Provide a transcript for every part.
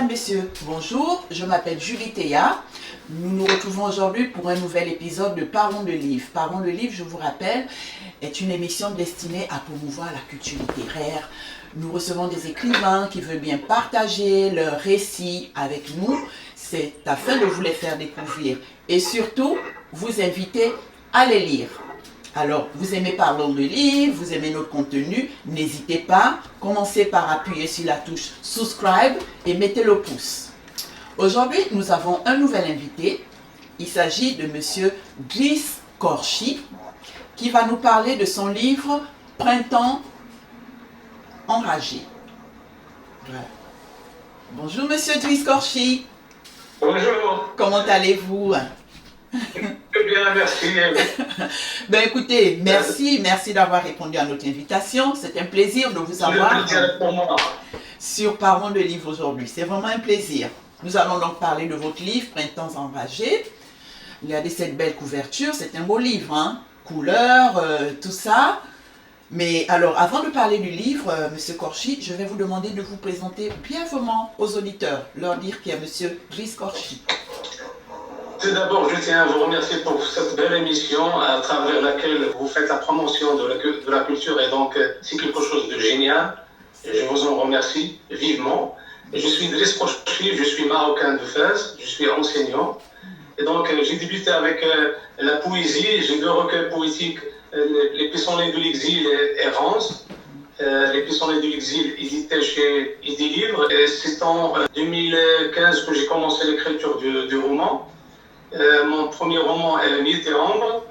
Mesdames, Messieurs, bonjour, je m'appelle Julie Théa. Nous nous retrouvons aujourd'hui pour un nouvel épisode de Parlons de livres. Parlons de livres, je vous rappelle, est une émission destinée à promouvoir la culture littéraire. Nous recevons des écrivains qui veulent bien partager leurs récits avec nous. C'est afin de vous les faire découvrir et surtout vous inviter à les lire. Alors, vous aimez Parlons de livres, vous aimez notre contenu, n'hésitez pas, commencez par appuyer sur la touche subscribe et mettez le pouce. Aujourd'hui, nous avons un nouvel invité. Il s'agit de Monsieur Driss Korchi qui va nous parler de son livre Printemps enragé. Voilà. Bonjour Monsieur Driss Korchi. Bonjour. Comment allez-vous? Très bien, merci. Ben écoutez, merci d'avoir répondu à notre invitation. C'est un plaisir de vous avoir pour moi. sur Parlons de livres aujourd'hui. C'est vraiment un plaisir. Nous allons donc parler de votre livre Printemps enragé. Regardez cette belle couverture, c'est un beau livre, hein? Couleurs, tout ça. Mais alors, avant de parler du livre, Monsieur Korchi, je vais vous demander de vous présenter brièvement aux auditeurs, leur dire qu'il y a Monsieur Driss Korchi. Tout d'abord, je tiens à vous remercier pour cette belle émission à travers laquelle vous faites la promotion de la culture et donc c'est quelque chose de génial. Et je vous en remercie vivement. Je suis Driss Korchi, je suis marocain de Fès, je suis enseignant. Et donc j'ai débuté avec la poésie, j'ai deux recueils poétiques, Les Pissenlits de l'exil et Rance. Les Pissenlits de l'exil édités chez Idélivre. Et c'est en 2015 que j'ai commencé l'écriture du roman. Mon premier roman est Nuit et Ombre,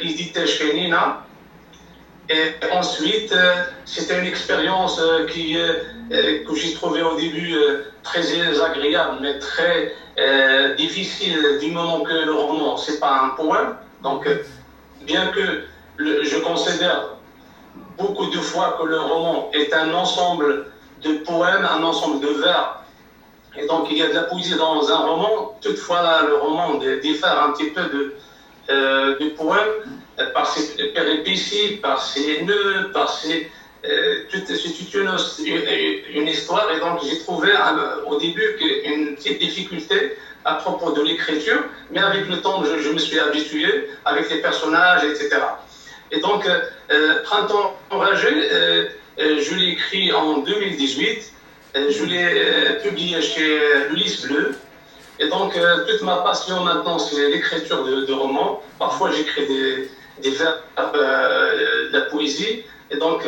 édité chez Nina. Et ensuite, c'était une expérience que j'ai trouvée au début très agréable, mais très difficile du moment que le roman, c'est pas un poème. Donc, bien que je considère beaucoup de fois que le roman est un ensemble de poèmes, un ensemble de vers, et donc il y a de la poésie dans un roman, toutefois là, le roman diffère un petit peu de poèmes par ses péripéties, par ses nœuds, par ses... c'est toute une histoire, et donc j'ai trouvé au début une petite difficulté à propos de l'écriture, mais avec le temps je me suis habitué avec les personnages, etc. Et donc Printemps enragé, je l'ai écrit en 2018. Je l'ai publié chez l'Ulysse Bleu. Et donc, toute ma passion maintenant, c'est l'écriture de romans. Parfois, j'écris des vers, de la poésie. Et donc,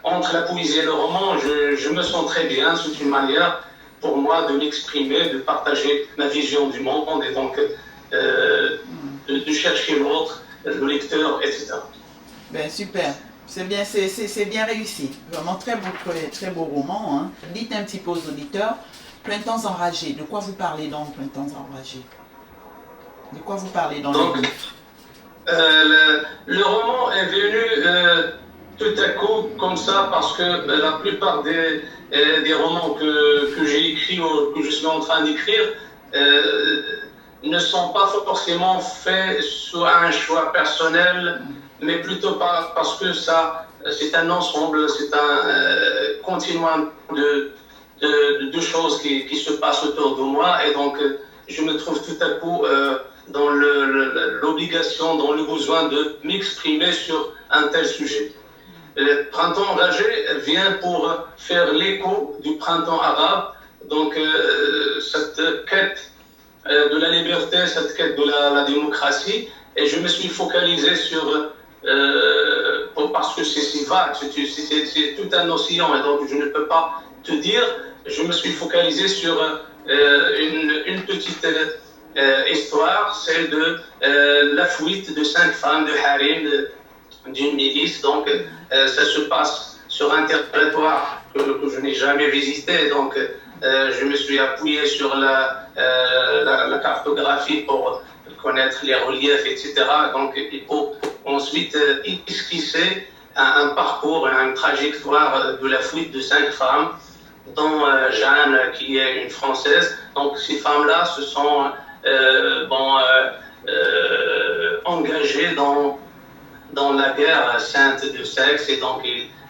entre la poésie et le roman, je me sens très bien. C'est une manière pour moi de m'exprimer, de partager ma vision du monde et donc de chercher l'autre, le lecteur, etc. Ben super. C'est bien réussi. Vraiment très beau roman. Hein. Dites un petit peu aux auditeurs, Printemps enragé, de quoi vous parlez dans Printemps enragé? De quoi vous parlez dans le livre? Le roman est venu tout à coup comme ça parce que la plupart des romans que j'ai écrits ou que je suis en train d'écrire ne sont pas forcément faits sur un choix personnel, mais plutôt parce que c'est un ensemble, c'est un continuum de choses qui se passent autour de moi, et donc je me trouve tout à coup dans l'obligation, dans le besoin de m'exprimer sur un tel sujet. Le Printemps enragé vient pour faire l'écho du printemps arabe, donc cette quête de la liberté, cette quête de la démocratie, et je me suis focalisé sur parce que c'est vague, c'est tout un océan, et donc je ne peux pas te dire. Je me suis focalisé sur une petite histoire, celle de la fuite de 5 femmes de harem d'une milice. Donc ça se passe sur un territoire que je n'ai jamais visité, donc je me suis appuyé sur la cartographie pour connaître les reliefs, etc. Donc il faut ensuite esquisser un parcours, une trajectoire de la fuite de 5 femmes, dont Jeanne, qui est une Française. Donc ces femmes-là se sont engagées dans la guerre sainte de sexe, et donc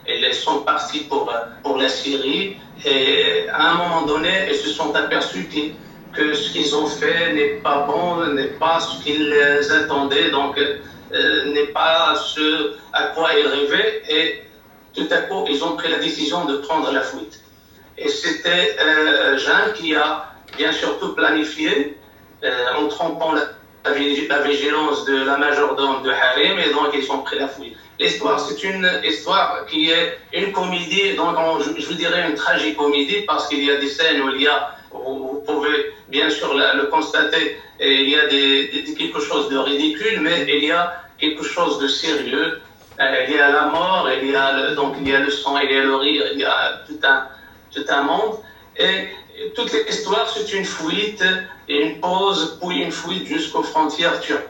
ils sont partis pour la Syrie. Et à un moment donné, ils se sont aperçus que ce qu'ils ont fait n'est pas bon, n'est pas ce qu'ils attendaient, donc n'est pas ce à quoi ils rêvaient. Et tout à coup, ils ont pris la décision de prendre la fuite. Et c'était Jeanne qui a bien sûr tout planifié en trompant la vigilance de la majordome de Harim, et donc ils ont pris la fuite. L'histoire, c'est une histoire qui est une comédie, donc je vous dirais une tragicomédie, parce qu'il y a des scènes où vous pouvez bien sûr le constater, et il y a quelque chose de ridicule, mais il y a quelque chose de sérieux. Il y a la mort, donc il y a le sang, il y a le rire, il y a tout un monde. Et toute l'histoire, c'est une fuite, et une pause, puis une fuite jusqu'aux frontières turques.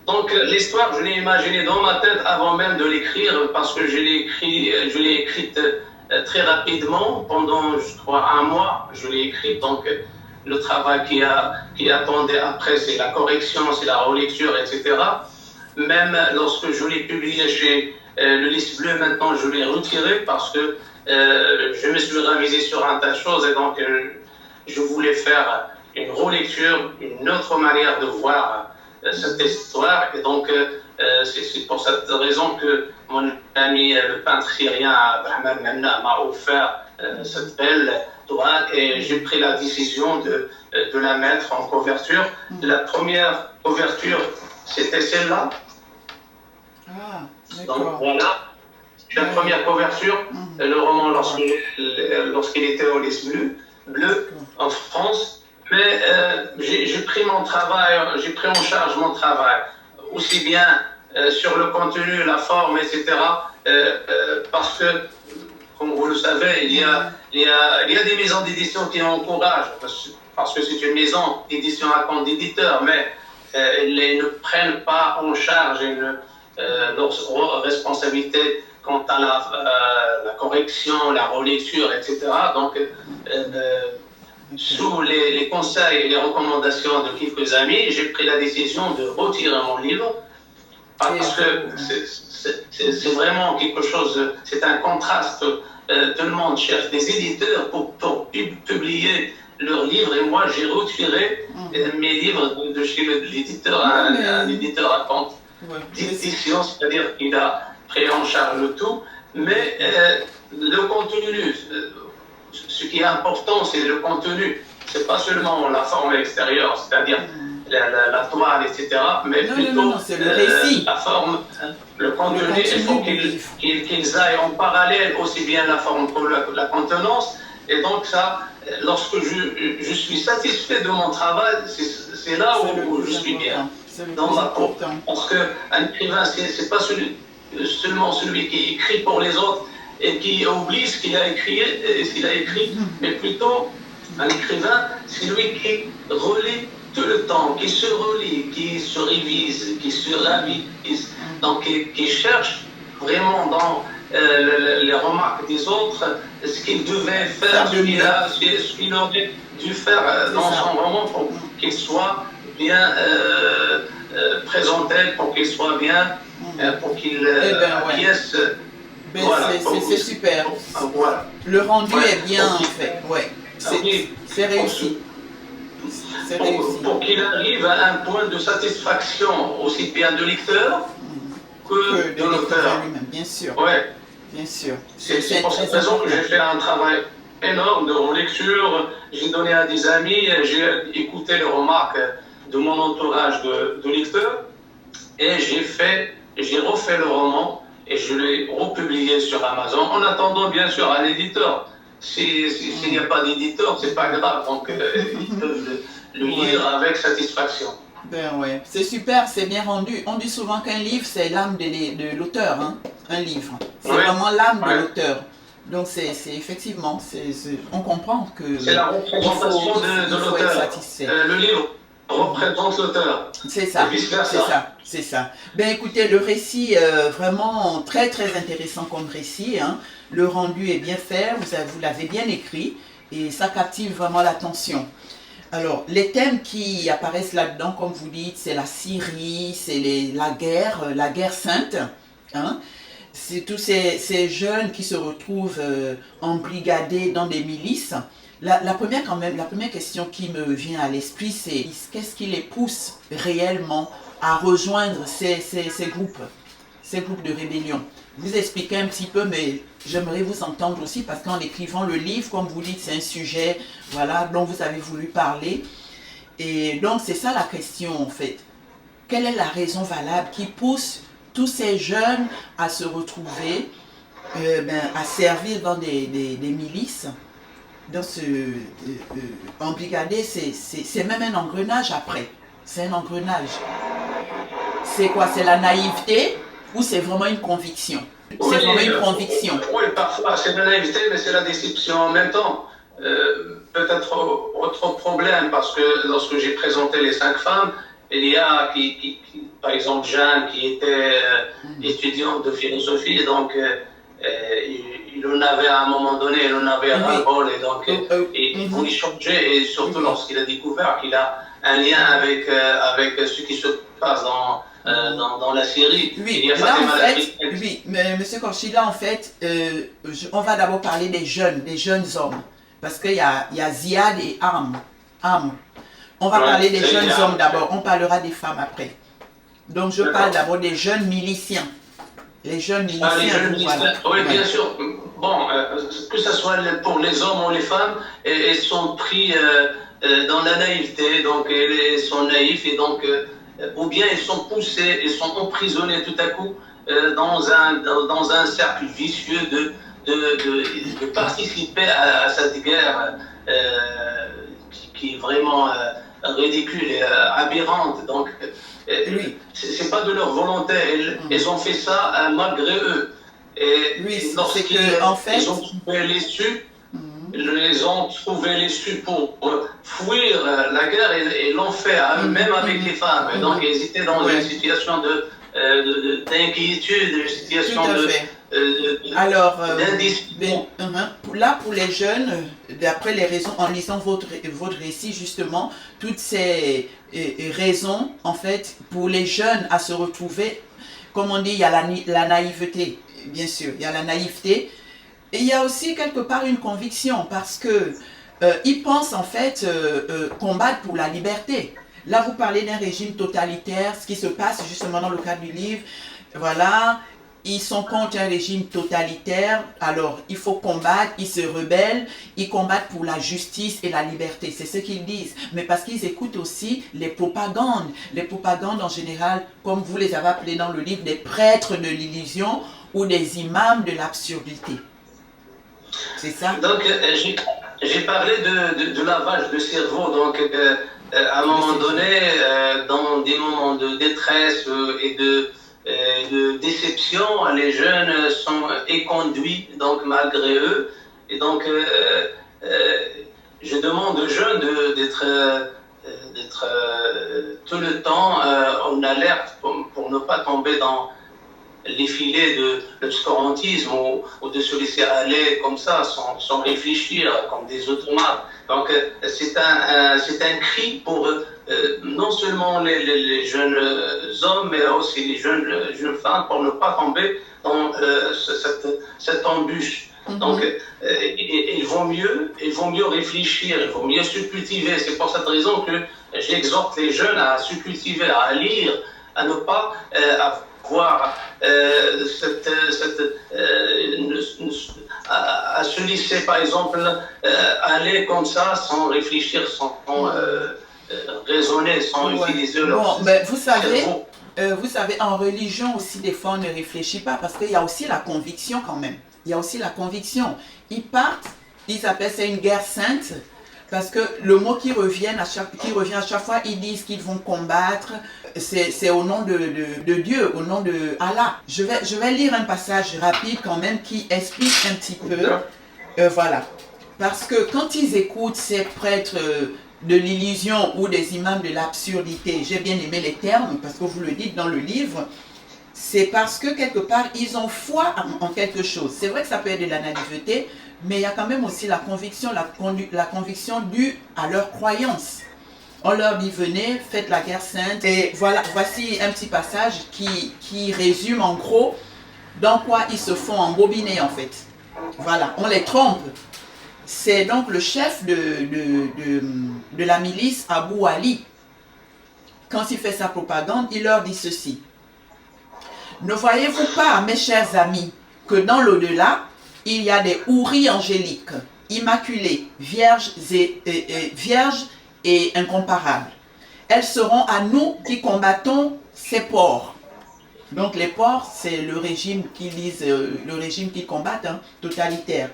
Donc l'histoire, je l'ai imaginée dans ma tête avant même de l'écrire, parce que je l'ai écrite très rapidement, pendant, je crois, un mois, je l'ai écrite. Donc le travail qui attendait après, c'est la correction, c'est la relecture, etc. Même lorsque je l'ai publié chez le Lys Bleu, maintenant je l'ai retiré parce que je me suis ravisé sur un tas de choses, et donc je voulais faire une relecture, une autre manière de voir cette histoire. Et donc c'est pour cette raison que mon ami le peintre syrien Abdelrahman Menna m'a offert cette belle toile, et j'ai pris la décision de la mettre en couverture. La première couverture, c'était celle-là. Ah, donc voilà, c'est la première couverture, le roman lorsqu'il était au Lys Bleu en France. Mais j'ai pris mon travail, j'ai pris en charge mon travail, aussi bien sur le contenu, la forme, etc. Parce que, comme vous le savez, il y a des maisons d'édition qui encouragent, parce que c'est une maison d'édition à compte d'éditeur, mais ils ne prennent pas en charge leur responsabilité quant à la correction, la relecture, etc. Donc, sous les conseils et les recommandations de quelques amis, j'ai pris la décision de retirer mon livre, parce que c'est vraiment quelque chose, c'est un contraste. Tout le monde cherche des éditeurs pour publier leurs livres, et moi j'ai retiré mes livres de chez l'éditeur, un éditeur à compte d'édition, c'est-à-dire qu'il a pris en charge le tout, mais le contenu, ce qui est important, c'est le contenu. C'est pas seulement la forme extérieure, c'est-à-dire la toile, etc., mais plutôt le récit. La forme, le contenu. Il faut qu'ils aillent en parallèle, aussi bien la forme que la contenance. Et donc ça, lorsque je suis satisfait de mon travail, c'est là où je suis bien. Dans ma peau. Parce qu'un écrivain, c'est pas seulement celui qui écrit pour les autres et qui oublie ce qu'il a écrit, mais plutôt un écrivain, c'est lui qui relit tout le temps, qui se relit, qui se révise, qui se ravise, donc qui cherche vraiment dans les remarques des autres ce qu'il devait faire, ce qu'il aurait dû faire dans son roman pour qu'il soit bien présenté, pour qu'il soit bien, pour qu'il acquiesce. Voilà, c'est super. Voilà. Le rendu est bien fait. Ouais. C'est réussi. Pour qu'il arrive à un point de satisfaction aussi bien de lecteur que de l'auteur lui-même, bien sûr. Ouais. Bien sûr. C'est pour cette raison que j'ai fait un travail énorme de relecture. J'ai donné à des amis, j'ai écouté les remarques de mon entourage de lecteurs, et j'ai refait le roman et je l'ai republié sur Amazon, en attendant bien sûr un éditeur. S'il n'y a pas d'éditeur, c'est pas grave, donc ils peuvent le lire avec satisfaction. Ben ouais, c'est super, c'est bien rendu. On dit souvent qu'un livre, c'est l'âme de l'auteur, hein? Un livre. C'est vraiment l'âme de l'auteur. Donc c'est effectivement, on comprend que c'est la représentation de l'auteur. Le livre représente l'auteur. C'est ça, c'est ça. Ben écoutez, le récit vraiment très très intéressant comme récit, hein. Le rendu est bien fait, vous l'avez bien écrit, et ça captive vraiment l'attention. Alors, les thèmes qui apparaissent là-dedans, comme vous dites, c'est la Syrie, c'est la guerre sainte, hein. c'est tous ces jeunes qui se retrouvent embrigadés dans des milices. La première question qui me vient à l'esprit, c'est qu'est-ce qui les pousse réellement à rejoindre ces groupes de rébellion? Vous expliquez un petit peu, mais j'aimerais vous entendre aussi parce qu'en écrivant le livre, comme vous dites, c'est un sujet voilà, dont vous avez voulu parler. Et donc, c'est ça la question en fait. Quelle est la raison valable qui pousse tous ces jeunes à se retrouver, à servir dans des milices, dans embrigadé, c'est même un engrenage après. C'est un engrenage. C'est quoi? C'est la naïveté ou c'est vraiment une conviction? C'est vraiment une conviction. Oui, parfois c'est la naïveté, mais c'est la déception en même temps. Peut-être autre problème, parce que lorsque j'ai présenté les 5 femmes, il y a par exemple Jeanne qui était étudiante de philosophie, donc il en avait à un moment donné, il en avait ras-le-bol, et donc il voulait changer, et surtout lorsqu'il a découvert qu'il a un lien avec ce qui se passe dans la série. Oui, là en fait, oui, mais M. Korchi, là en fait, on va d'abord parler des jeunes hommes, parce qu'il y a Ziad et Am. On va parler des jeunes hommes d'abord, on parlera des femmes après. Donc je parle d'abord des jeunes miliciens. Les jeunes miliciens, voilà. Oui, bien sûr. Bon, que ce soit pour les hommes ou les femmes, ils sont pris dans la naïveté, donc ils sont naïfs, et donc, ou bien ils sont poussés, ils sont emprisonnés tout à coup dans un cercle vicieux de participer à cette guerre qui est vraiment ridicule et aberrante. Donc, c'est pas de leur volonté, ils ont fait ça malgré eux. Et lorsqu'ils ont trouvé l'issue, ils ont trouvé l'issue pour fuir la guerre, et l'ont fait même avec les femmes. Et donc ils étaient dans une situation d'inquiétude, une situation d'indiscipline. Là, pour les jeunes, d'après les raisons, en lisant votre récit justement, toutes ces raisons, en fait, pour les jeunes à se retrouver, comme on dit, il y a la naïveté, bien sûr, il y a la naïveté, et il y a aussi quelque part une conviction, parce que ils pensent en fait combattre pour la liberté. Là, vous parlez d'un régime totalitaire, ce qui se passe justement dans le cadre du livre, voilà. Ils sont contre un régime totalitaire, alors il faut combattre, ils se rebellent, ils combattent pour la justice et la liberté, c'est ce qu'ils disent. Mais parce qu'ils écoutent aussi les propagandes en général, comme vous les avez appelées dans le livre, des prêtres de l'illusion ou des imams de l'absurdité. C'est ça? Donc j'ai parlé de lavage de cerveau, donc à un moment donné, dans des moments de détresse et de déception, les jeunes sont éconduits, donc malgré eux. Et donc, je demande aux jeunes d'être tout le temps en alerte pour ne pas tomber dans les filets de l'obscurantisme ou de se laisser aller comme ça, sans réfléchir, comme des automates. Donc, c'est un cri pour non seulement les jeunes hommes, mais aussi les jeunes femmes, pour ne pas tomber dans cette embûche. Donc, il vaut mieux réfléchir, il vaut mieux se cultiver. C'est pour cette raison que j'exhorte les jeunes à se cultiver, à lire, à ne pas avoir à se laisser, par exemple, aller comme ça, sans réfléchir, sans raisonner, sans utiliser leur cerveau. Vous savez, en religion aussi, des fois, on ne réfléchit pas, parce qu'il y a aussi la conviction quand même. Il y a aussi la conviction. Ils partent, ils appellent ça une guerre sainte, parce que le mot qui revient à chaque fois, ils disent qu'ils vont combattre, c'est au nom de Dieu, au nom de Allah. Je vais lire un passage rapide quand même qui explique un petit peu, voilà. Parce que quand ils écoutent ces prêtres de l'illusion ou des imams de l'absurdité, j'ai bien aimé les termes parce que vous le dites dans le livre, c'est parce que quelque part ils ont foi en quelque chose. C'est vrai que ça peut être de la naïveté, mais il y a quand même aussi la conviction conviction due à leur croyance. On leur dit venez, faites la guerre sainte. Et voilà, voici un petit passage qui résume en gros dans quoi ils se font embobiner en fait. Voilà, on les trompe. C'est donc le chef de la milice Abou Ali. Quand il fait sa propagande, il leur dit ceci. Ne voyez-vous pas, mes chers amis, que dans l'au-delà, il y a des houris angéliques, immaculées, vierges et incomparables. Elles seront à nous qui combattons ces porcs. Donc les porcs, c'est le régime qu'ils combattent, hein, totalitaire.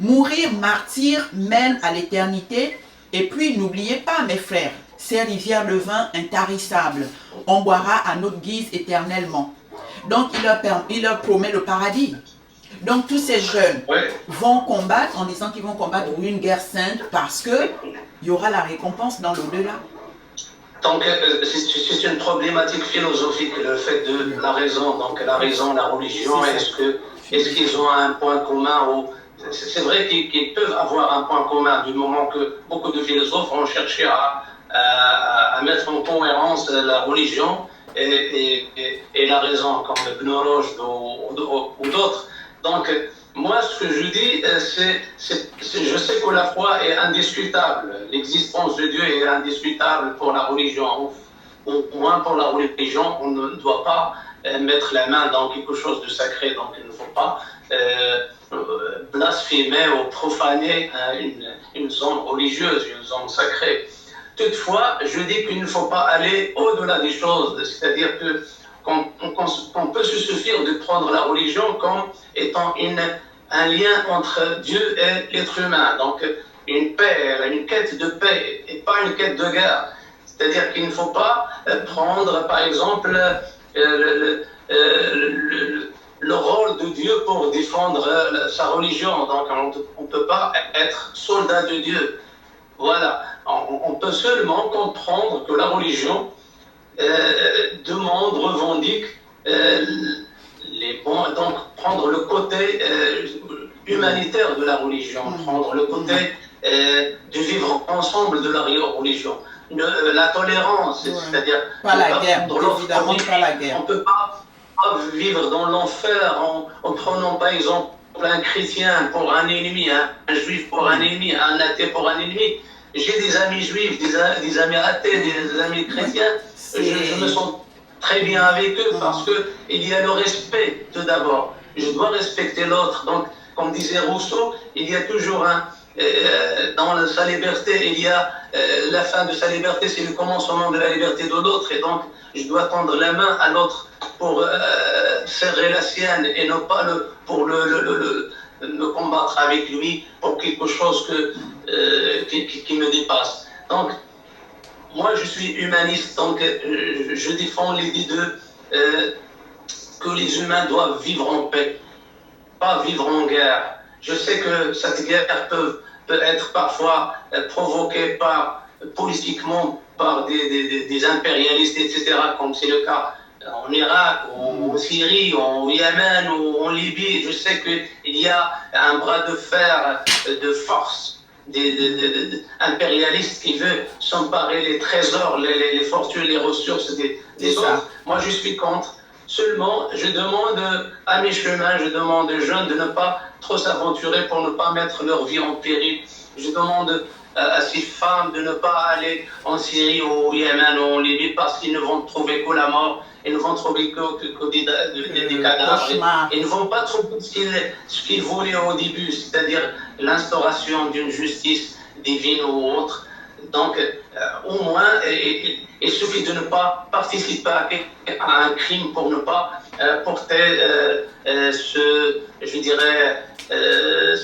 Mourir martyr mène à l'éternité. Et puis n'oubliez pas, mes frères, ces rivières de vin intarissables, on boira à notre guise éternellement. Donc il leur promet le paradis. Donc tous ces jeunes vont combattre en disant qu'ils vont combattre pour une guerre sainte parce qu'il y aura la récompense dans l'au-delà. Donc c'est une problématique philosophique, le fait de la raison, donc la raison, la religion, est-ce qu'ils ont un point commun ou... C'est vrai qu'ils peuvent avoir un point commun du moment que beaucoup de philosophes ont cherché à mettre en cohérence la religion et la raison, comme Ibn Rushd ou d'autres. Donc, moi, ce que je dis, je sais que la foi est indiscutable. L'existence de Dieu est indiscutable pour la religion. Au moins pour la religion, on ne doit pas mettre la main dans quelque chose de sacré. Donc, il ne faut pas blasphémer ou profaner une zone religieuse, une zone sacrée. Toutefois, je dis qu'il ne faut pas aller au-delà des choses, c'est-à-dire qu'on peut se suffire de prendre la religion comme étant un lien entre Dieu et l'être humain, donc une paix, une quête de paix et pas une quête de guerre. C'est-à-dire qu'il ne faut pas prendre, par exemple, le rôle de Dieu pour défendre sa religion. Donc on ne peut pas être soldat de Dieu. Voilà. On peut seulement comprendre que la religion demande, revendique donc prendre le côté humanitaire de la religion, prendre le côté du vivre ensemble de la religion. La tolérance, c'est-à-dire pas la guerre, évidemment pas la guerre. On ne peut pas vivre dans l'enfer en prenant par exemple un chrétien pour un ennemi, un juif pour un ennemi, un athée pour un ennemi. J'ai des amis juifs, des amis athées, des amis chrétiens. Je me sens très bien avec eux parce qu'il y a le respect tout d'abord. Je dois respecter l'autre. Donc, comme disait Rousseau, il y a toujours dans sa liberté, il y a la fin de sa liberté, c'est le commencement de la liberté de l'autre. Et donc, je dois tendre la main à l'autre pour serrer la sienne et non pas pour me combattre avec lui pour quelque chose qui me dépasse. Donc, moi, je suis humaniste, donc je défends l'idée que les humains doivent vivre en paix, pas vivre en guerre. Je sais que cette guerre peut être parfois provoquée politiquement par des impérialistes, etc., comme c'est le cas en Irak, ou en Syrie, ou au Yémen, ou en Libye. Je sais qu'il y a un bras de fer de force des impérialistes qui veulent s'emparer les trésors, les fortunes, les ressources des autres. Moi, je suis contre. Seulement, je demande à mes chemins, je demande aux jeunes de ne pas trop s'aventurer pour ne pas mettre leur vie en péril. Je demande à ces femmes de ne pas aller en Syrie ou au Yémen ou en Libye parce qu'ils ne vont trouver que la mort, ils ne vont trouver que des cadavres. Ils ne vont pas trouver ce qu'ils voulaient au début, c'est-à-dire l'instauration d'une justice divine ou autre. Donc, au moins, il suffit de ne pas participer à un crime pour ne pas porter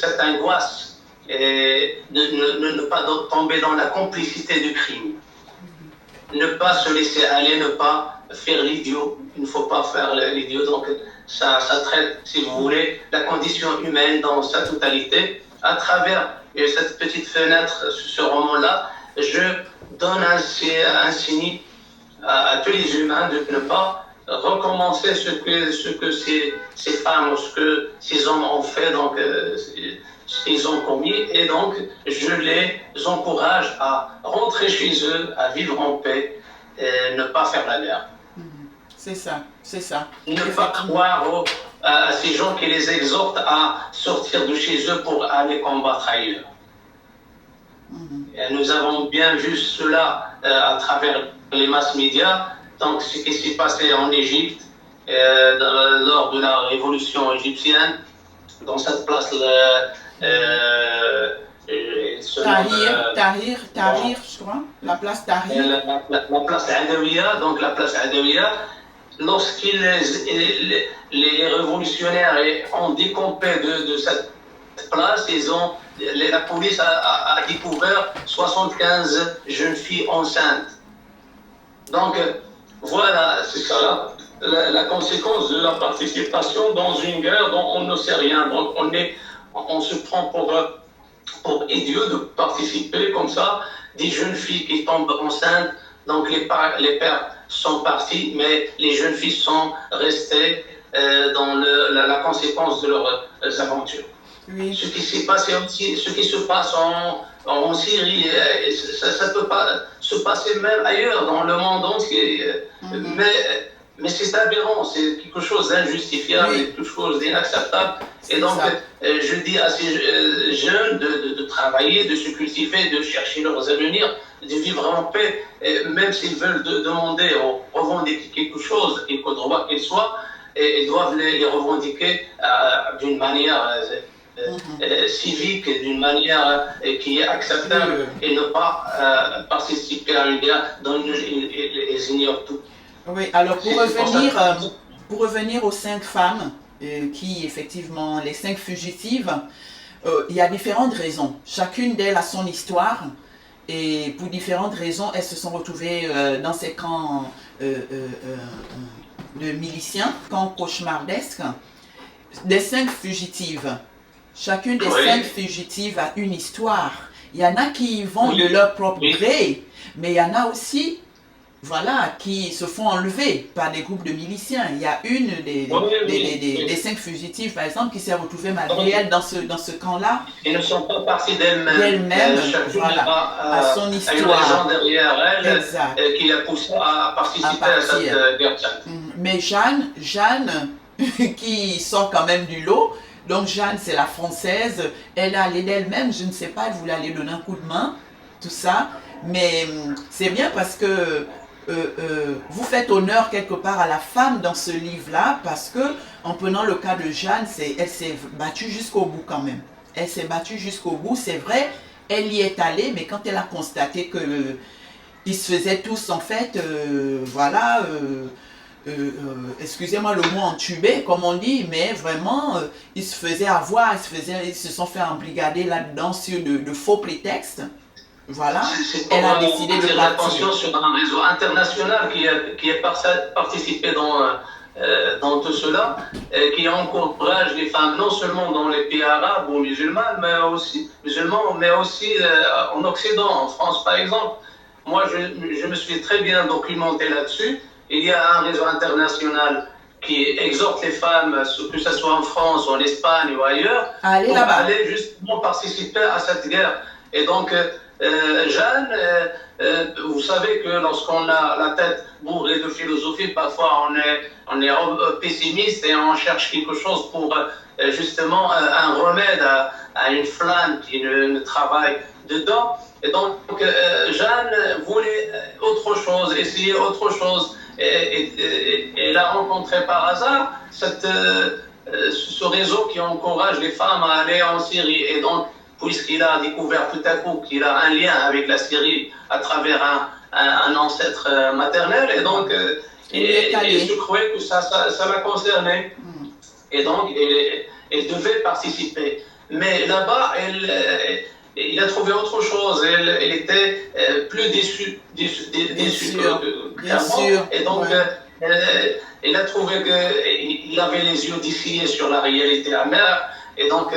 cette angoisse et ne pas tomber dans la complicité du crime. Ne pas se laisser aller, ne pas faire l'idiot. Il ne faut pas faire l'idiot. Donc, ça traite, si vous voulez, la condition humaine dans sa totalité. À travers cette petite fenêtre, ce roman-là, je donne un signe à tous les humains de ne pas recommencer ce que ces femmes ou ce que ces hommes ont fait, donc ce qu'ils ont commis, et donc je les encourage à rentrer chez eux, à vivre en paix et ne pas faire la guerre. c'est ça, c'est ça. Ne pas Effectivement. croire à ces gens qui les exhortent à sortir de chez eux pour aller combattre ailleurs. Et nous avons bien vu cela à travers les masses médias. Donc, ce qui s'est passé en Égypte lors de la révolution égyptienne, dans cette place, Tahrir, je crois, la place Tahrir. la place Adawiya, donc la place Adawiya, les révolutionnaires ont décompé de cette place, la police a découvert 75 jeunes filles enceintes. Donc, voilà, c'est ça la conséquence de la participation dans une guerre dont on ne sait rien. Donc, on se prend pour idiot de participer comme ça, des jeunes filles qui tombent enceintes. Donc, les pères sont partis, mais les jeunes filles sont restées dans la conséquence de leurs aventures. Oui. Ce qui s'est passé aussi, ce qui se passe en Syrie, ça ne peut pas se passer même ailleurs dans le monde entier. Mais c'est aberrant, c'est quelque chose d'injustifiable, quelque chose d'inacceptable. Et donc, je dis à ces jeunes de travailler, de se cultiver, de chercher leurs avenirs, de vivre en paix, même s'ils veulent demander ou revendiquer quelque chose, quelque droit qu'il soit, et ils doivent les revendiquer d'une manière civique, d'une manière qui est acceptable, et ne pas participer à une guerre dont ils ignorent tout. Oui, alors pour revenir aux 5 femmes, qui effectivement, les 5 fugitives, il y a différentes raisons. Chacune d'elles a son histoire, et pour différentes raisons, elles se sont retrouvées dans ces camps de miliciens, camps cauchemardesques. Des 5 fugitives, chacune des 5 fugitives a une histoire. Il y en a qui y vont de leur propre gré, mais il y en a aussi, voilà, qui se font enlever par des groupes de miliciens. Il y a une des 5 fugitives, par exemple, qui s'est retrouvée malgré elle dans ce camp-là. Ils ne sont pas partis d'elle-même. Voilà, à son histoire. Il y a une raison derrière elle qui l'a poussée à participer à cette guerre. Mais Jeanne, qui sort quand même du lot, donc Jeanne, c'est la française, elle est allée d'elle-même, je ne sais pas, elle voulait aller donner un coup de main, tout ça, mais c'est bien parce que vous faites honneur quelque part à la femme dans ce livre-là, parce que en prenant le cas de Jeanne, elle s'est battue jusqu'au bout quand même. Elle s'est battue jusqu'au bout, c'est vrai, elle y est allée, mais quand elle a constaté que ils se faisaient tous en fait, excusez-moi le mot entubé, comme on dit, mais vraiment, ils se faisaient avoir, ils se sont fait embrigader là-dedans sur de faux prétextes. Voilà, elle a décidé de partir. Attention sur un réseau international qui a participé dans tout cela, qui encourage les femmes non seulement dans les pays arabes ou musulmans, mais aussi en Occident, en France par exemple. Moi, je me suis très bien documenté là-dessus. Il y a un réseau international qui exhorte les femmes, que ce soit en France, en Espagne ou ailleurs, pour aller justement participer à cette guerre. Et donc, Jeanne, vous savez que lorsqu'on a la tête bourrée de philosophie, parfois on est pessimiste et on cherche quelque chose pour justement un remède à une flamme qui ne travaille dedans. Et donc, Jeanne voulait autre chose, essayer autre chose. Et elle a rencontré par hasard ce réseau qui encourage les femmes à aller en Syrie. Et donc, puisqu'il a découvert tout à coup qu'il a un lien avec la Syrie à travers un ancêtre maternel, et donc je croyais que ça la concernait. Et donc, elle devait participer. Mais là-bas, il a trouvé autre chose. Elle était plus déçue clairement. Et donc, il a trouvé qu'il avait les yeux défiés sur la réalité amère. Et donc,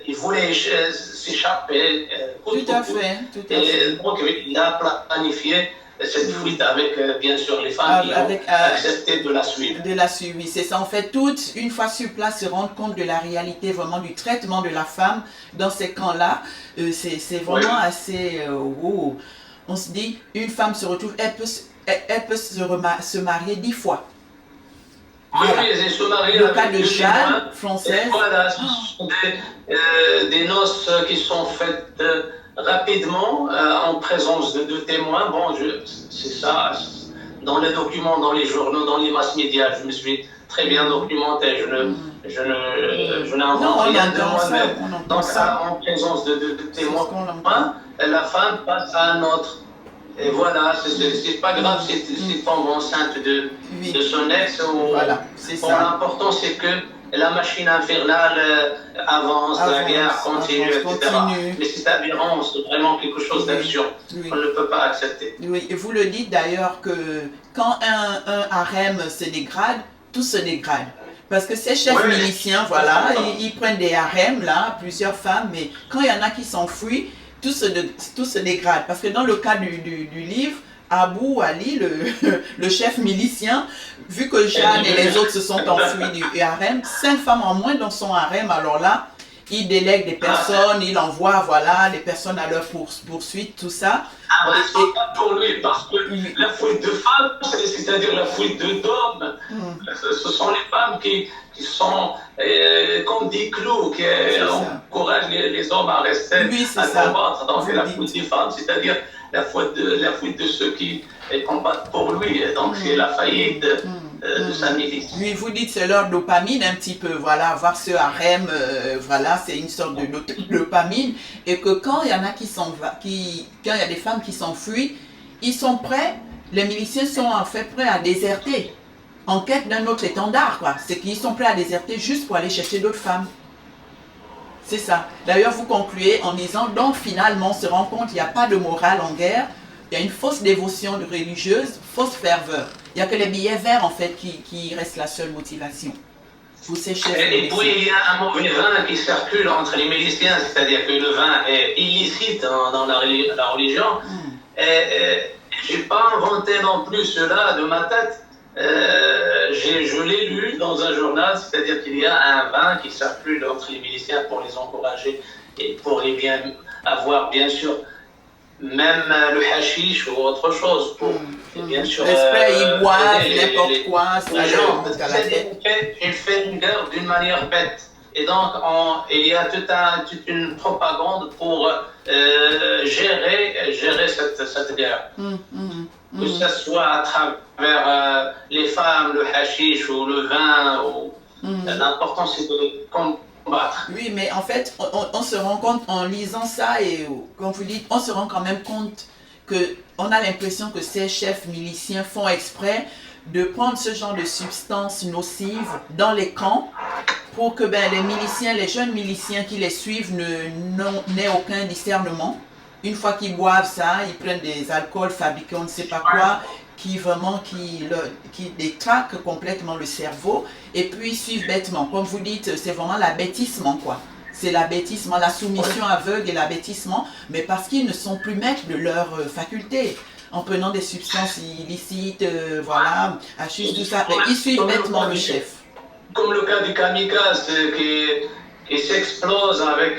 il voulait s'échapper. Tout à fait. Et donc, il a planifié cette fuite avec, bien sûr, les femmes qui ont accepté de la suivre. De la suivre, oui, c'est ça. En fait, toutes, une fois sur place, se rendent compte de la réalité, vraiment, du traitement de la femme dans ces camps-là. C'est vraiment assez... On se dit, une femme se retrouve, elle peut se marier 10 fois. Voilà. oui, ils se marient Le cas avec de deux Jeanne, témoins. Et française. voilà, ce sont des noces qui sont faites rapidement en présence de deux témoins. Bon, c'est ça, dans les documents, dans les journaux, dans les mass médias, je me suis très bien documenté. Je Non, n'invente on rien de entend ça, moi-même. on entend Donc, ça. en présence de C'est ce témoins, qu'on entend. la femme passe à un autre. Et voilà, c'est pas grave si tu tombes enceinte Oui, de son ex. voilà, c'est Bon, ça. l'important c'est que la machine infernale avance, la guerre continue, etc. Continue. Mais c'est aberrant, c'est vraiment quelque chose Oui, d'absurde oui. qu'on ne peut pas accepter. Oui, et vous le dites d'ailleurs que quand un harem se dégrade, tout se dégrade. Parce que ces chefs Oui. miliciens, voilà, ils prennent des harems, là, plusieurs femmes, mais quand il y en a qui s'enfuient, tout se dégrade. Parce que dans le cas du livre, Abou Ali, le chef milicien, vu que Jeanne et les autres se sont enfuis du harem, 5 femmes en moins dans son harem, alors là, il délègue des personnes, il envoie, voilà, les personnes à leur poursuite, tout ça. Un responsable pour lui, parce que la fuite de femmes, c'est-à-dire la fuite d'hommes, ce sont les femmes qui sont comme des clous, qui encouragent les hommes à rester, à combattre. Donc la fuite des femmes, c'est-à-dire la fuite de ceux qui combattent pour lui. Donc c'est la faillite de sa milice. Oui, vous dites c'est leur dopamine un petit peu, voilà, avoir ce harem, voilà, c'est une sorte de dopamine, et que quand il y en a quand il y a des femmes qui s'enfuient, ils sont prêts, les miliciens sont en fait prêts à déserter, en quête d'un autre étendard, quoi. C'est qu'ils sont prêts à déserter juste pour aller chercher d'autres femmes. C'est ça. D'ailleurs, vous concluez en disant, donc finalement, on se rend compte qu'il n'y a pas de morale en guerre, il y a une fausse dévotion religieuse, fausse ferveur. Il n'y a que les billets verts, en fait, qui restent la seule motivation. Pour ces chefs et puis, il y a un mauvais vin qui circule entre les miliciens, c'est-à-dire que le vin est illicite dans la religion. Je n'ai pas inventé non plus cela de ma tête. Je l'ai lu dans un journal, c'est-à-dire qu'il y a un vin qui circule entre les miliciens pour les encourager et pour les bien avoir, bien sûr, même le hashish ou autre chose. Pour, bien sûr, ils boivent n'importe quoi, ça les gens. Il fait une guerre d'une manière bête. Et donc, il y a toute une propagande pour gérer cette guerre. Que ce soit à travers les femmes, le hashish ou le vin. L'important, c'est de combattre. Oui, mais en fait, on se rend compte en lisant ça, et comme vous dites, on se rend quand même compte qu'on a l'impression que ces chefs miliciens font exprès de prendre ce genre de substances nocives dans les camps pour que les miliciens, les jeunes miliciens qui les suivent n'aient aucun discernement. Une fois qu'ils boivent ça, ils prennent des alcools fabriqués on ne sait pas quoi, qui détraquent complètement le cerveau, et puis ils suivent bêtement. Comme vous dites, c'est vraiment l'abêtissement, quoi. C'est l'abêtissement, la soumission aveugle et l'abêtissement, mais parce qu'ils ne sont plus maîtres de leurs facultés. En prenant des substances illicites, voilà, hashish, tout ça, ils suivent bêtement le chef. Comme le cas du kamikaze qui s'explose avec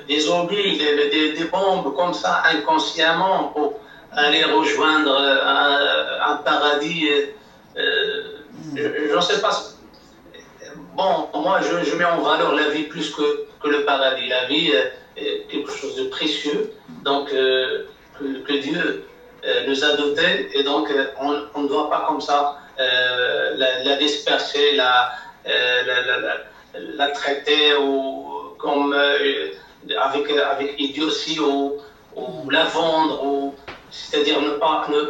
des obus, des bombes comme ça, inconsciemment, pour aller rejoindre un paradis. Je ne sais pas. Bon, moi, je mets en valeur la vie plus que le paradis. La vie est quelque chose de précieux, donc que Dieu nous a doté, et donc on ne doit pas comme ça la disperser, la traiter comme avec idiotie ou la vendre, c'est-à-dire ne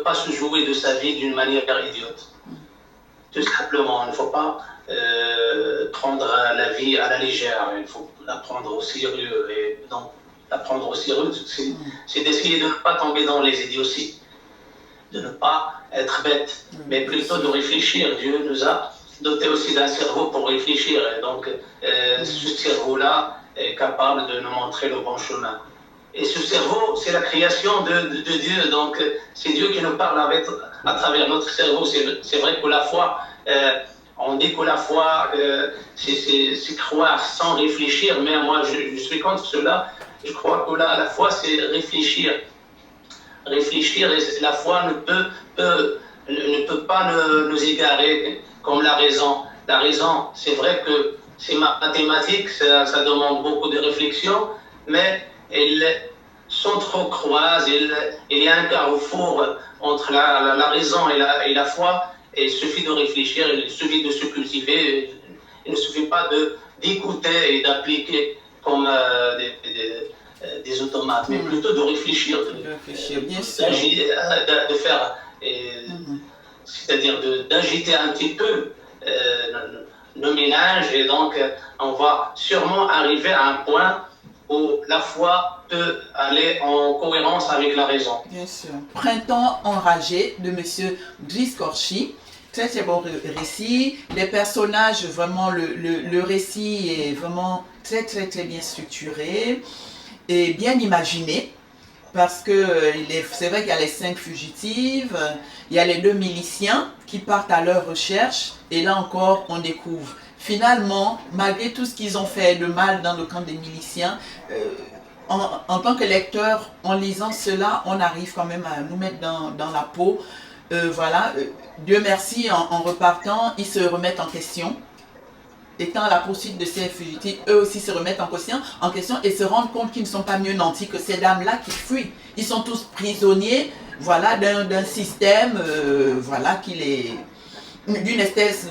pas se jouer de sa vie d'une manière idiote. Tout simplement, il ne faut pas prendre la vie à la légère, il faut la prendre au sérieux. Et donc, la prendre au sérieux, c'est d'essayer de ne pas tomber dans les idioties, de ne pas être bête, mais plutôt de réfléchir. Dieu nous a doté aussi d'un cerveau pour réfléchir, et donc ce cerveau-là est capable de nous montrer le bon chemin. Et ce cerveau, c'est la création de Dieu, donc c'est Dieu qui nous parle à travers notre cerveau. C'est vrai que la foi, on dit que la foi, c'est croire sans réfléchir, mais moi je suis contre cela. Je crois que la foi, c'est réfléchir. Réfléchir, et la foi ne peut ne peut pas nous égarer comme la raison. La raison, c'est vrai que c'est mathématique, ça demande beaucoup de réflexion, mais elles s'entrecroisent, il y a un carrefour entre la raison et la foi, et il suffit de réfléchir, il suffit de se cultiver, il ne suffit pas d'écouter et d'appliquer comme des automates, mais plutôt de réfléchir, bien sûr. de faire, c'est-à-dire d'agiter un petit peu nos ménages, et donc on va sûrement arriver à un point où la foi peut aller en cohérence avec la raison. Bien sûr. Printemps enragé de Monsieur Driss Korchi. Très très bon récit. Les personnages, vraiment, le récit est vraiment très très très bien structuré et bien imaginé. Parce que c'est vrai qu'il y a les 5 fugitives, il y a les 2 miliciens qui partent à leur recherche, et là encore on découvre. Finalement, malgré tout ce qu'ils ont fait de mal dans le camp des miliciens, en tant que lecteur, en lisant cela, on arrive quand même à nous mettre dans la peau. Voilà, Dieu merci, en repartant, ils se remettent en question. Étant à la poursuite de ces fugitifs, eux aussi se remettent en question et se rendent compte qu'ils ne sont pas mieux nantis que ces dames-là qui fuient. Ils sont tous prisonniers, voilà, d'un système, voilà, d'une espèce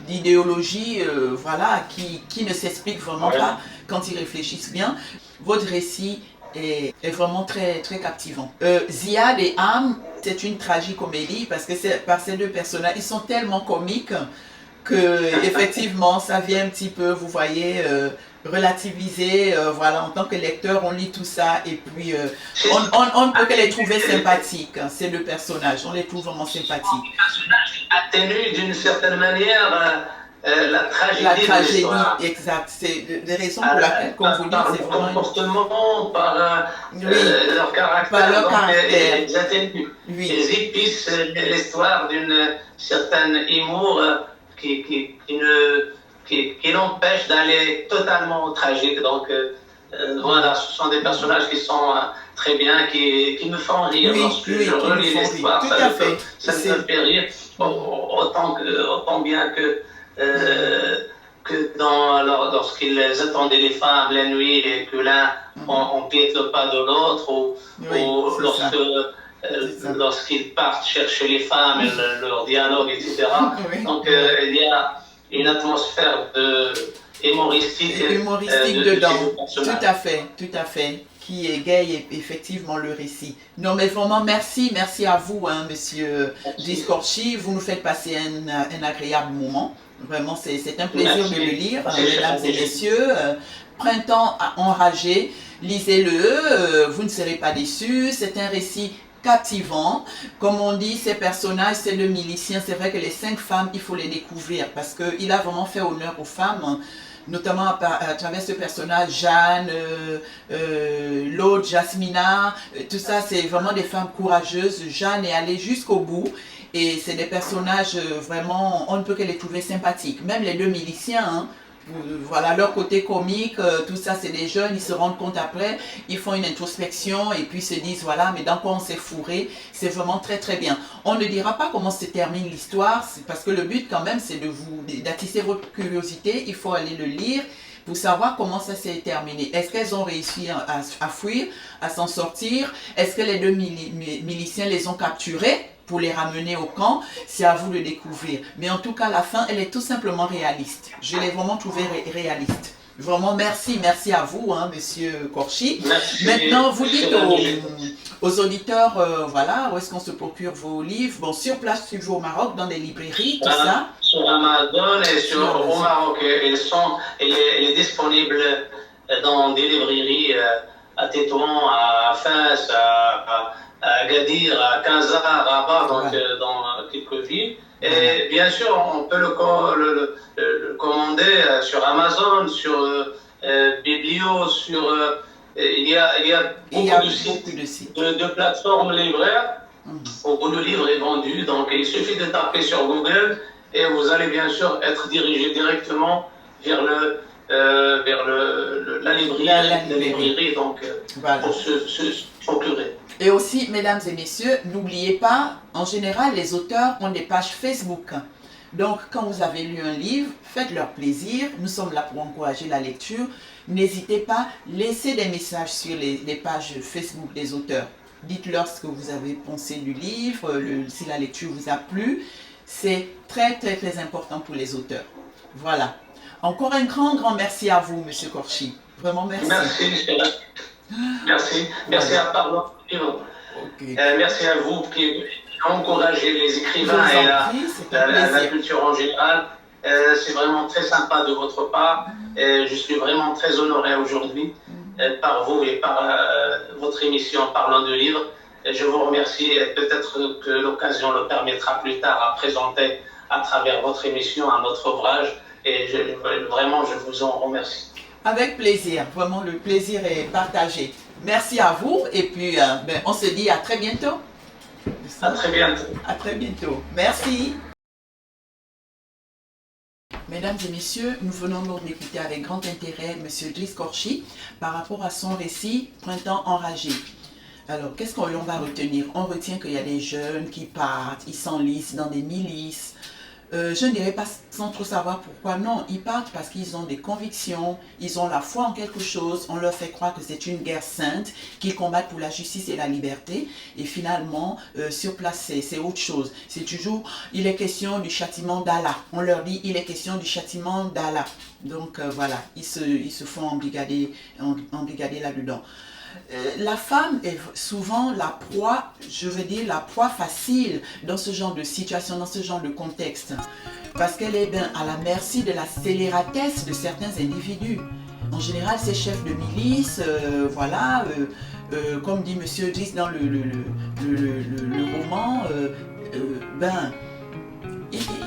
d'idéologie, voilà, qui ne s'explique vraiment pas quand ils réfléchissent bien. Votre récit est vraiment très, très captivant. Ziad et Am, c'est une tragicomédie parce que par ces 2 personnages, ils sont tellement comiques que effectivement ça vient un petit peu, vous voyez, relativiser, voilà, en tant que lecteur on lit tout ça et puis on ne peut que les trouver sympathiques, hein, ces 2 personnages, on les trouve vraiment sympathiques. Les personnages atténuent d'une certaine manière la tragédie, exact, c'est des raisons pour laquelle, comme vous dites, c'est vraiment par comportement, par leur caractère, ils atténuent, ils épicent l'histoire d'une certaine humour qui l'empêche d'aller totalement au tragique. Donc voilà, ce sont des personnages qui sont très bien, qui me font rire lorsque je relis l'histoire. Ça me fait rire autant bien que lorsqu'ils attendaient les femmes la nuit et que l'un empiète le pas de l'autre, ou lorsqu'ils partent chercher les femmes et leur dialogue, etc. Donc il y a une atmosphère humoristique dedans. Tout à fait, qui égaye effectivement le récit. Non, mais vraiment, merci à vous, hein, Monsieur Driss Korchi. Vous nous faites passer un agréable moment. Vraiment, c'est un plaisir de le lire, mesdames et messieurs. Printemps enragé, lisez-le, vous ne serez pas déçus. C'est un récit captivant. Comme on dit, ces personnages, c'est le milicien. C'est vrai que les 5 femmes, il faut les découvrir parce qu'il a vraiment fait honneur aux femmes, notamment à travers ce personnage, Jeanne, l'autre, Jasmina, tout ça, c'est vraiment des femmes courageuses. Jeanne est allée jusqu'au bout. Et c'est des personnages vraiment, on ne peut que les trouver sympathiques. Même les 2 miliciens, hein, voilà, leur côté comique, tout ça, c'est des jeunes, ils se rendent compte après, ils font une introspection et puis se disent, voilà, mais dans quoi on s'est fourré, c'est vraiment très très bien. On ne dira pas comment se termine l'histoire, parce que le but quand même, c'est d'attiser votre curiosité, il faut aller le lire pour savoir comment ça s'est terminé. Est-ce qu'elles ont réussi à fuir, à s'en sortir? Est-ce que les 2 miliciens les ont capturés pour les ramener au camp? C'est à vous de découvrir. Mais en tout cas, la fin, elle est tout simplement réaliste. Je l'ai vraiment trouvée réaliste. Vraiment, merci à vous, hein, Monsieur Korchi. Maintenant, vous dites aux auditeurs, voilà, où est-ce qu'on se procure vos livres? Bon, sur place, toujours au Maroc, dans des librairies, tout ça. Sur Amazon et au Maroc. Il est disponible dans des librairies à Tétouan, à Fès, à Agadir, à Casa, à Rabat, donc dans quelques villes. Et bien sûr, on peut le commander sur Amazon, sur Biblio, il y a beaucoup de sites, de plateformes libraires où le livre est vendu. Donc il suffit de taper sur Google et vous allez bien sûr être dirigé directement vers la librairie, donc pour se procurer. Et aussi, mesdames et messieurs, n'oubliez pas, en général, les auteurs ont des pages Facebook. Donc, quand vous avez lu un livre, faites-leur plaisir. Nous sommes là pour encourager la lecture. N'hésitez pas, laissez des messages sur les pages Facebook des auteurs. Dites-leur ce que vous avez pensé du livre, si la lecture vous a plu. C'est très, très, très important pour les auteurs. Voilà. Encore un grand merci à vous, Monsieur Korchi. Vraiment merci. Merci. Merci à Parlons de Livre. Okay. Merci à vous qui encouragez les écrivains et la culture en général. C'est vraiment très sympa de votre part. Je suis vraiment très honoré aujourd'hui par vous et par votre émission Parlons de Livre. Je vous remercie et peut-être que l'occasion le permettra plus tard à présenter à travers votre émission un autre ouvrage. Et vraiment, je vous en remercie. Avec plaisir. Vraiment, le plaisir est partagé. Merci à vous. Et puis, on se dit à très bientôt. À très bientôt. À très bientôt. Merci. Mesdames et messieurs, nous venons donc d'écouter avec grand intérêt M. Driss Korchi par rapport à son récit « Printemps enragé ». Alors, qu'est-ce qu'on va retenir? On retient qu'il y a des jeunes qui partent, ils s'enlisent dans des milices. Je ne dirais pas sans trop savoir pourquoi. Non, ils partent parce qu'ils ont des convictions, ils ont la foi en quelque chose. On leur fait croire que c'est une guerre sainte, qu'ils combattent pour la justice et la liberté. Et finalement, sur place, c'est autre chose. C'est toujours, il est question du châtiment d'Allah. On leur dit, il est question du châtiment d'Allah. Donc voilà, ils se font embrigader là-dedans. La femme est souvent la proie, je veux dire la proie facile dans ce genre de situation, dans ce genre de contexte. Parce qu'elle est bien à la merci de la scélératesse de certains individus. En général, ces chefs de milice, voilà, comme dit M. Driss dans le roman,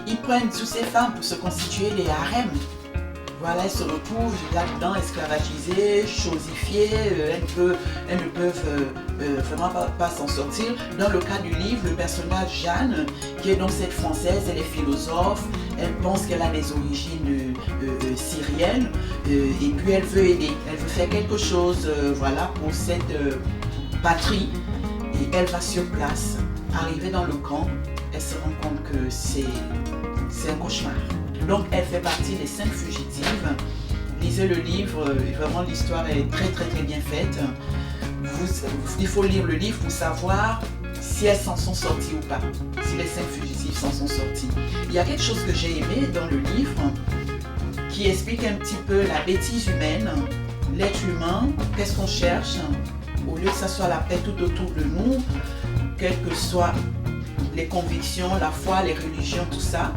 ils prennent toutes ces femmes pour se constituer des harems. Voilà, elles se retrouvent là-dedans, esclavagisées, chosifiées, elles ne peuvent vraiment pas s'en sortir. Dans le cas du livre, le personnage Jeanne, qui est donc cette Française, elle est philosophe, elle pense qu'elle a des origines syriennes, et puis elle veut aider, elle veut faire quelque chose voilà, pour cette patrie, et elle va sur place. Arrivée dans le camp, elle se rend compte que c'est un cauchemar. Donc, elle fait partie des 5 fugitives. Lisez le livre, vraiment l'histoire est très bien faite. Il faut lire le livre pour savoir si elles s'en sont sorties ou pas, si les 5 fugitives s'en sont sorties. Il y a quelque chose que j'ai aimé dans le livre qui explique un petit peu la bêtise humaine, l'être humain, qu'est-ce qu'on cherche, au lieu que ça soit la paix tout autour de nous, quelles que soient les convictions, la foi, les religions, tout ça.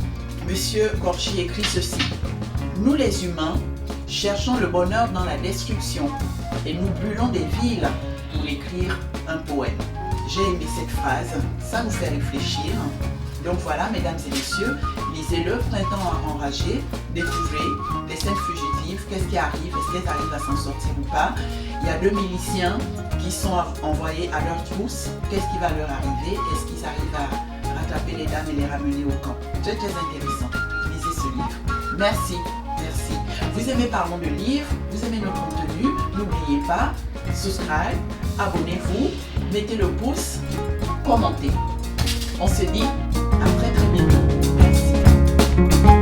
Monsieur Korchi écrit ceci: nous les humains cherchons le bonheur dans la destruction et nous brûlons des villes pour écrire un poème. J'ai aimé cette phrase, ça nous fait réfléchir. Donc voilà, mesdames et messieurs, lisez-le, Printemps enragé, découvrez les 5 fugitives, qu'est-ce qui arrive, est-ce qu'elles arrivent à s'en sortir ou pas. Il y a 2 miliciens qui sont envoyés à leur trousse, qu'est-ce qui va leur arriver, est-ce qu'ils arrivent à rattraper les dames et les ramener au camp. C'est très intéressant. Lisez ce livre. Merci. Vous aimez Parlons de Livre, vous aimez notre contenu, n'oubliez pas, subscribe, abonnez-vous, mettez le pouce, commentez. On se dit à très bientôt. Merci.